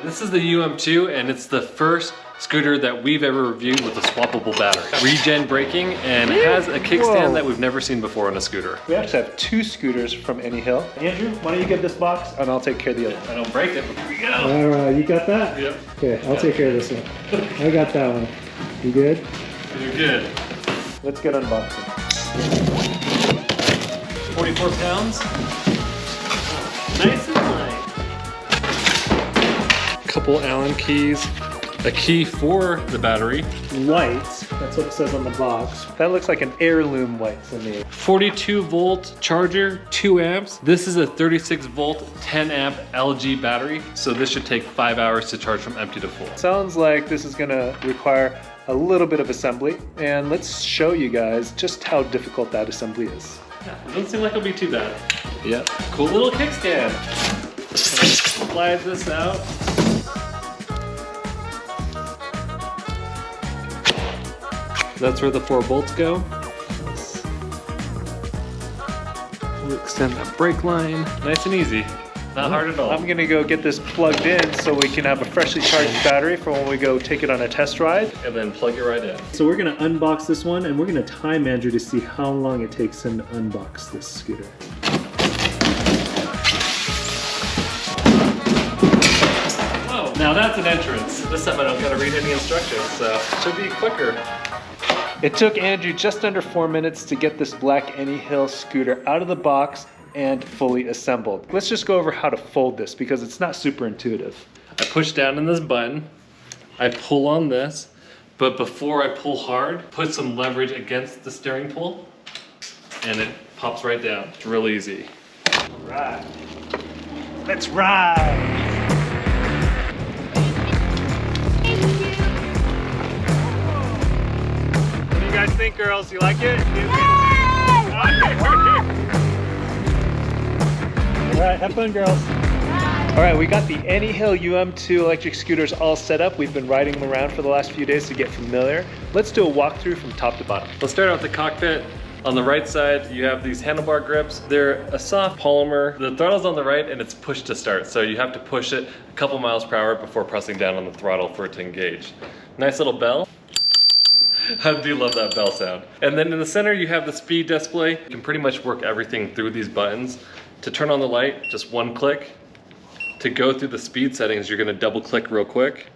This is the UM-2 and it's the first scooter that we've ever reviewed with a swappable battery. Regen braking and it has a kickstand that we've never seen before on a scooter. We actually have 2 scooters from Anyhill. Andrew, why don't you get this box and I'll take care of the other one. I don't break it, but here we go. All right, you got that? Yep. Okay, I'll take care of this one. I got that one. You good? You're good. Let's get unboxing. 44 pounds. Nice and light. Couple Allen keys. A key for the battery. White, that's what it says on the box. That looks like an heirloom white to me. 42 volt charger, 2 amps. This is a 36 volt, 10 amp LG battery. So this should take 5 hours to charge from empty to full. Sounds like this is gonna require a little bit of assembly. And let's show you guys just how difficult that assembly is. Yeah, it doesn't seem like it'll be too bad. Yep. Cool little kickstand. Slide this out. That's where the 4 bolts go. We'll extend that brake line. Nice and easy. Not hard at all. I'm gonna go get this plugged in so we can have a freshly charged battery for when we go take it on a test ride. And then plug it right in. So we're gonna unbox this one and we're gonna time Andrew to see how long it takes him to unbox this scooter. Whoa, now that's an entrance. This time I don't gotta read any instructions, so it should be quicker. It took Andrew just under 4 minutes to get this black Anyhill scooter out of the box and fully assembled. Let's just go over how to fold this because it's not super intuitive. I push down on this button, I pull on this, but before I pull hard, put some leverage against the steering pull, and it pops right down. It's real easy. All right, let's ride. What do you guys think, girls? You like it? All right, have fun, girls. All right, we got the Anyhill UM-2 electric scooters all set up. We've been riding them around for the last few days to get familiar. Let's do a walkthrough from top to bottom. Let's start out with the cockpit. On the right side, you have these handlebar grips. They're a soft polymer. The throttle's on the right and it's push to start. So you have to push it a couple miles per hour before pressing down on the throttle for it to engage. Nice little bell. I do love that bell sound. And then in the center, you have the speed display. You can pretty much work everything through these buttons. To turn on the light, just 1 click. To go through the speed settings, you're gonna double click real quick.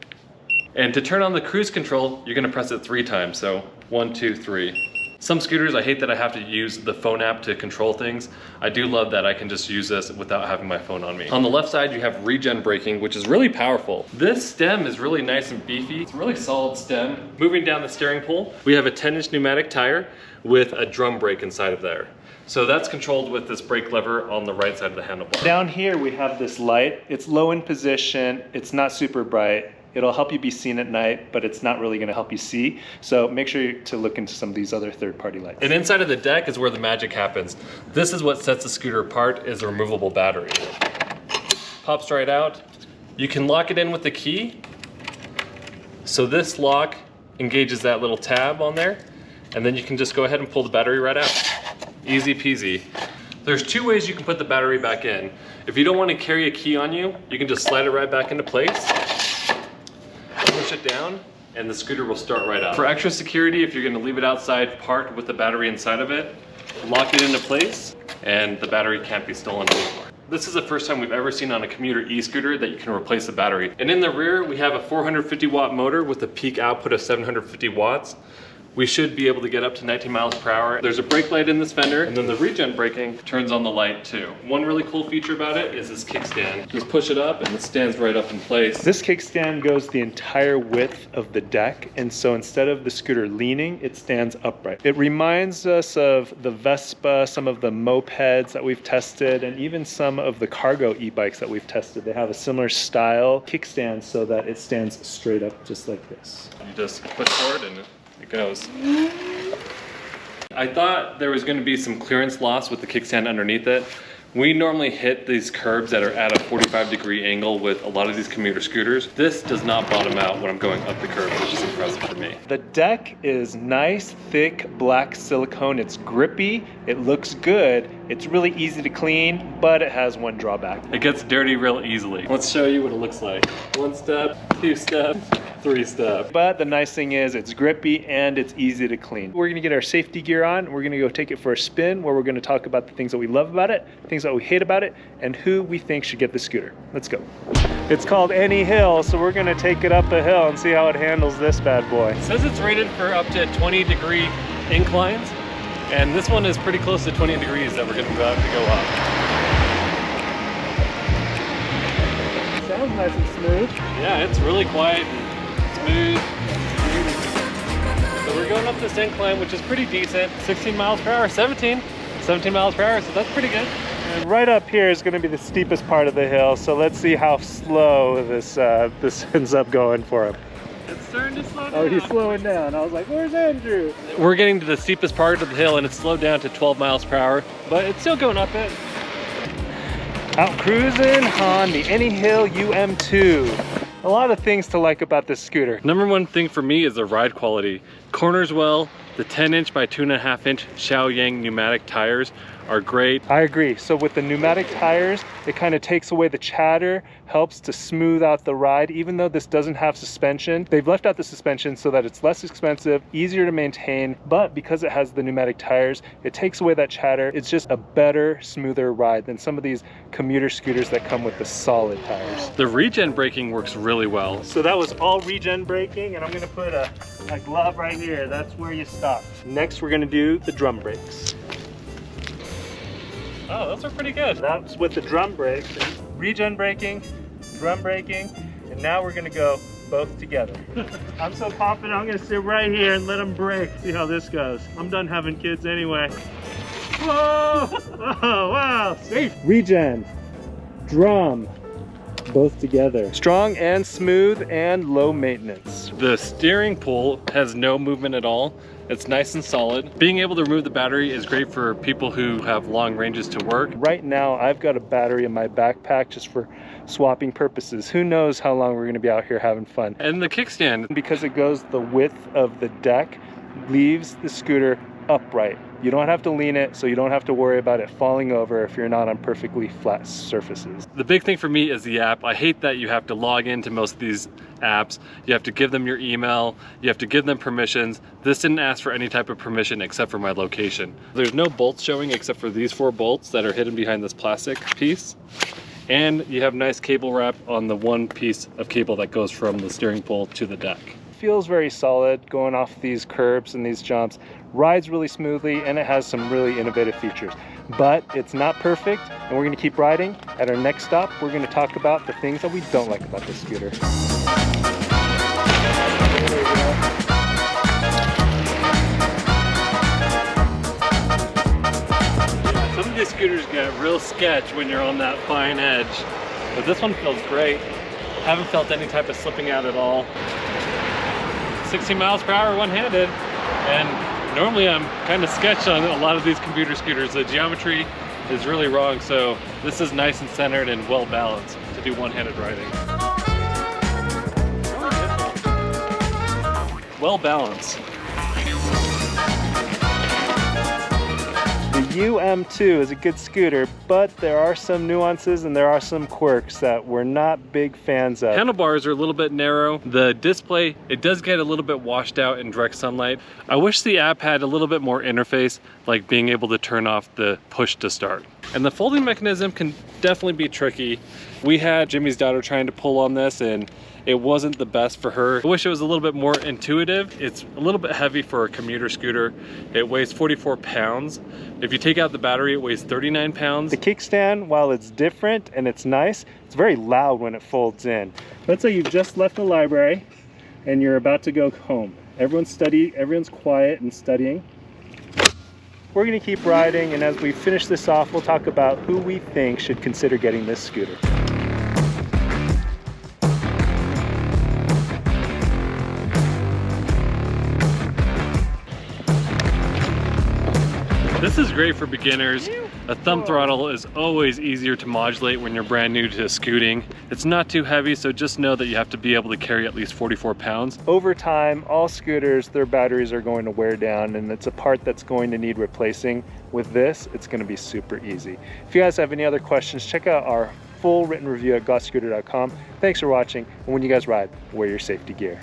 And to turn on the cruise control, you're gonna press it 3 times. So 1, 2, 3. Some scooters, I hate that I have to use the phone app to control things. I do love that I can just use this without having my phone on me. On the left side, you have regen braking, which is really powerful. This stem is really nice and beefy. It's a really solid stem. Moving down the steering pole, we have a 10-inch pneumatic tire with a drum brake inside of there. So that's controlled with this brake lever on the right side of the handlebar. Down here, we have this light. It's low in position. It's not super bright. It'll help you be seen at night, but it's not really gonna help you see. So make sure to look into some of these other third-party lights. And inside of the deck is where the magic happens. This is what sets the scooter apart, is a removable battery. Pops right out. You can lock it in with the key. So this lock engages that little tab on there, and then you can just go ahead and pull the battery right out. Easy peasy. There's 2 ways you can put the battery back in. If you don't want to carry a key on you, you can just slide it right back into place. Push it down and the scooter will start right up. For extra security, if you're going to leave it outside parked with the battery inside of it, lock it into place and the battery can't be stolen anymore. This is the first time we've ever seen on a commuter e-scooter that you can replace the battery. And in the rear, we have a 450 watt motor with a peak output of 750 watts. We should be able to get up to 19 miles per hour. There's a brake light in this fender, and then the regen braking turns on the light too. One really cool feature about it is this kickstand. Just push it up and it stands right up in place. This kickstand goes the entire width of the deck, and so instead of the scooter leaning, it stands upright. It reminds us of the Vespa, some of the mopeds that we've tested, and even some of the cargo e-bikes that we've tested. They have a similar style kickstand so that it stands straight up just like this. You just push forward and it goes. I thought there was going to be some clearance loss with the kickstand underneath it, We normally hit these curbs that are at a 45-degree angle with a lot of these commuter scooters. This does not bottom out when I'm going up the curb, which is impressive for me. The deck is nice, thick, black silicone. It's grippy, it looks good. It's really easy to clean, but it has one drawback. It gets dirty real easily. Let's show you what it looks like. 1 step, 2 steps, 3 steps. But the nice thing is it's grippy and it's easy to clean. We're gonna get our safety gear on. We're gonna go take it for a spin where we're gonna talk about the things that we love about it, things that we hate about it, and who we think should get the scooter. Let's go. It's called Anyhill, so we're gonna take it up a hill and see how it handles this bad boy. It says it's rated for up to 20-degree inclines, and this one is pretty close to 20 degrees that we're gonna about to go up. Sounds nice and smooth. Yeah, it's really quiet and smooth. So we're going up this incline, which is pretty decent. 16 miles per hour, 17 miles per hour, so that's pretty good. And right up here is gonna be the steepest part of the hill, so let's see how slow this ends up going for him. It's starting to slow down. Oh, he's slowing down. I was like, where's Andrew? We're getting to the steepest part of the hill and it's slowed down to 12 miles per hour, but it's still going up it. Out cruising on the Anyhill UM-2. A lot of things to like about this scooter. Number one thing for me is the ride quality. Corners well, the 10-inch by 2.5-inch Xiaoyang pneumatic tires are great. I agree. So with the pneumatic tires, it kind of takes away the chatter, helps to smooth out the ride. Even though this doesn't have suspension, they've left out the suspension so that it's less expensive, easier to maintain, but because it has the pneumatic tires, it takes away that chatter. It's just a better, smoother ride than some of these commuter scooters that come with the solid tires. The regen braking works really well. So that was all regen braking, and I'm gonna put a glove right here. That's where you stop. Next, we're gonna do the drum brakes. Oh, those are pretty good. That's with the drum brakes. Regen braking, drum braking, and now we're gonna go both together. I'm so confident I'm gonna sit right here and let them brake. See how this goes. I'm done having kids anyway. Whoa! Oh, wow, safe. Regen, drum, both together. Strong and smooth and low maintenance. The steering pole has no movement at all. It's nice and solid. Being able to remove the battery is great for people who have long ranges to work. Right now, I've got a battery in my backpack just for swapping purposes. Who knows how long we're gonna be out here having fun. And the kickstand. Because it goes the width of the deck, leaves the scooter upright. You don't have to lean it, so you don't have to worry about it falling over if you're not on perfectly flat surfaces. The big thing for me is the app. I hate that you have to log into most of these apps. You have to give them your email. You have to give them permissions. This didn't ask for any type of permission except for my location. There's no bolts showing except for these 4 bolts that are hidden behind this plastic piece. And you have nice cable wrap on the one piece of cable that goes from the steering pole to the deck. Feels very solid going off these curbs and these jumps. Rides really smoothly, and it has some really innovative features. But it's not perfect, and we're gonna keep riding. At our next stop, we're gonna talk about the things that we don't like about this scooter. Some of these scooters get real sketch when you're on that fine edge, but this one feels great. Haven't felt any type of slipping out at all. 16 miles per hour one-handed, and normally I'm kind of sketched on a lot of these commuter scooters. The geometry is really wrong, so this is nice and centered and well balanced to do one-handed riding. Well balanced. The UM-2 is a good scooter, but there are some nuances and there are some quirks that we're not big fans of. Handlebars are a little bit narrow. The display, it does get a little bit washed out in direct sunlight. I wish the app had a little bit more interface, like being able to turn off the push to start. And the folding mechanism can definitely be tricky. We had Jimmy's daughter trying to pull on this and it wasn't the best for her. I wish it was a little bit more intuitive. It's a little bit heavy for a commuter scooter. It weighs 44 pounds. If you take out the battery, it weighs 39 pounds. The kickstand, while it's different and it's nice, it's very loud when it folds in. Let's say you've just left the library and you're about to go home. Everyone's quiet and studying. We're gonna keep riding, and as we finish this off, we'll talk about who we think should consider getting this scooter. This This is great for beginners. A thumb throttle is always easier to modulate when you're brand new to scooting. It's not too heavy, so just know that you have to be able to carry at least 44 pounds. Over time, all scooters, their batteries are going to wear down, and it's a part that's going to need replacing. With this, it's going to be super easy. If you guys have any other questions, check out our full written review at gotscooter.com. Thanks for watching, and when you guys ride, wear your safety gear.